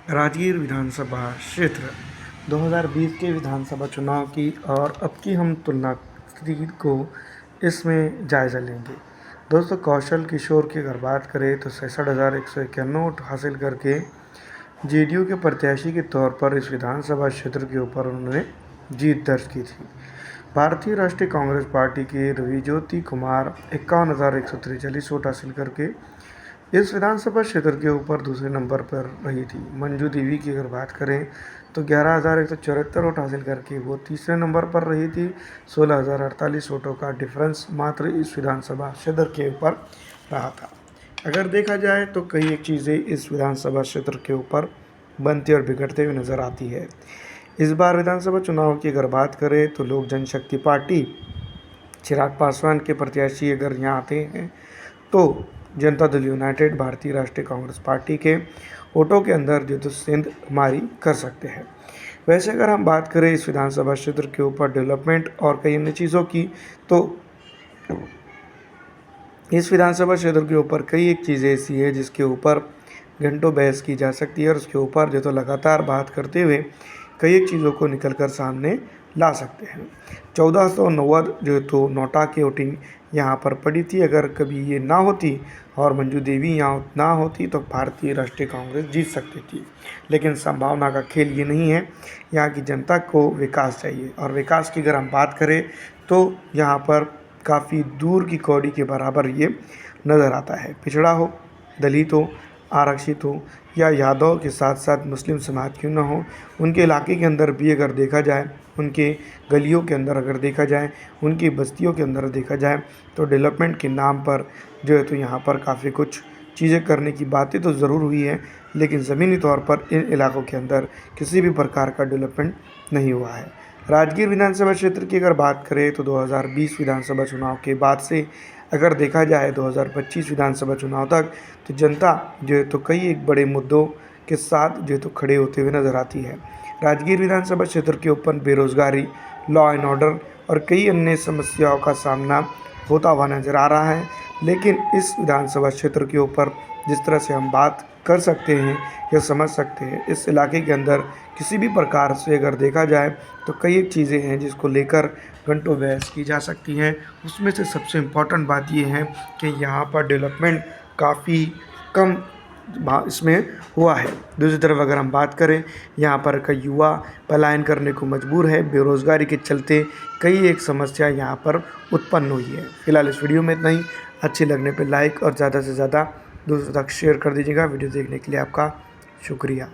राजगीर विधानसभा क्षेत्र 2020 के विधानसभा चुनाव की और अब की हम तुलना को इसमें जायज़ा लेंगे। दोस्तों, कौशल किशोर की अगर बात करें तो 66,191 वोट हासिल करके जेडीयू के प्रत्याशी के तौर पर इस विधानसभा क्षेत्र के ऊपर उन्होंने जीत दर्ज की थी। भारतीय राष्ट्रीय कांग्रेस पार्टी के रविज्योति कुमार 51,143 वोट हासिल करके इस विधानसभा क्षेत्र के ऊपर दूसरे नंबर पर रही थी। मंजू देवी की अगर बात करें तो 11,174 वोट हासिल करके वो तीसरे नंबर पर रही थी। 16,048 वोटों का डिफरेंस मात्र इस विधानसभा क्षेत्र के ऊपर रहा था। अगर देखा जाए तो कई एक चीज़ें इस विधानसभा क्षेत्र के ऊपर बनती और बिगड़ते हुए नज़र आती है। इस बार विधानसभा चुनाव की अगर बात करें तो लोक जनशक्ति पार्टी चिराग पासवान के प्रत्याशी अगर यहाँ आते हैं तो जनता दल यूनाइटेड भारतीय राष्ट्रीय कांग्रेस पार्टी के वोटों के अंदर जो तो सेंध मारी कर सकते हैं। वैसे अगर हम बात करें इस विधानसभा क्षेत्र के ऊपर डेवलपमेंट और कई अन्य चीज़ों की, तो इस विधानसभा क्षेत्र के ऊपर कई एक चीज़ें ऐसी है जिसके ऊपर घंटों बहस की जा सकती है और उसके ऊपर जो तो लगातार बात करते हुए कई एक चीज़ों को निकल कर सामने ला सकते हैं। 1490 जो तो नोटा की वोटिंग यहाँ पर पड़ी थी। अगर कभी ये ना होती और मंजू देवी यहाँ ना होती तो भारतीय राष्ट्रीय कांग्रेस जीत सकती थी, लेकिन संभावना का खेल ये नहीं है। यहाँ की जनता को विकास चाहिए और विकास की अगर हम बात करें तो यहाँ पर काफ़ी दूर की कौड़ी के बराबर ये नज़र आता है। पिछड़ा हो, दलित हो, आरक्षित हो या यादव के साथ साथ मुस्लिम समाज क्यों ना हो, उनके इलाके के अंदर भी अगर देखा जाए, उनके गलियों के अंदर अगर देखा जाए, उनकी बस्तियों के अंदर देखा जाए तो डेवलपमेंट के नाम पर जो है तो यहाँ पर काफ़ी कुछ चीज़ें करने की बातें तो ज़रूर हुई है, लेकिन ज़मीनी तौर पर इन इलाकों के अंदर किसी भी प्रकार का डेवलपमेंट नहीं हुआ है। राजगीर विधानसभा क्षेत्र की अगर बात करें तो 2020 विधानसभा चुनाव के बाद से अगर देखा जाए 2025 विधानसभा चुनाव तक तो जनता जो है तो कई एक बड़े मुद्दों के साथ जो है तो खड़े होते हुए नज़र आती है। राजगीर विधानसभा क्षेत्र के ऊपर बेरोजगारी, लॉ एंड ऑर्डर और कई अन्य समस्याओं का सामना होता हुआ नज़र आ रहा है, लेकिन इस विधानसभा क्षेत्र के ऊपर जिस तरह से हम बात कर सकते हैं या समझ सकते हैं, इस इलाके के अंदर किसी भी प्रकार से अगर देखा जाए तो कई एक चीज़ें हैं जिसको लेकर घंटों बहस की जा सकती हैं। उसमें से सबसे इम्पॉर्टेंट बात ये है कि यहाँ पर डेवलपमेंट काफ़ी कम इसमें हुआ है। दूसरी तरफ अगर हम बात करें, यहाँ पर कई युवा पलायन करने को मजबूर है। बेरोज़गारी के चलते कई एक समस्या यहाँ पर उत्पन्न हुई है। फिलहाल इस वीडियो में इतना ही। अच्छी लगने पर लाइक और ज़्यादा से ज़्यादा दूसरों तक शेयर कर दीजिएगा। वीडियो देखने के लिए आपका शुक्रिया।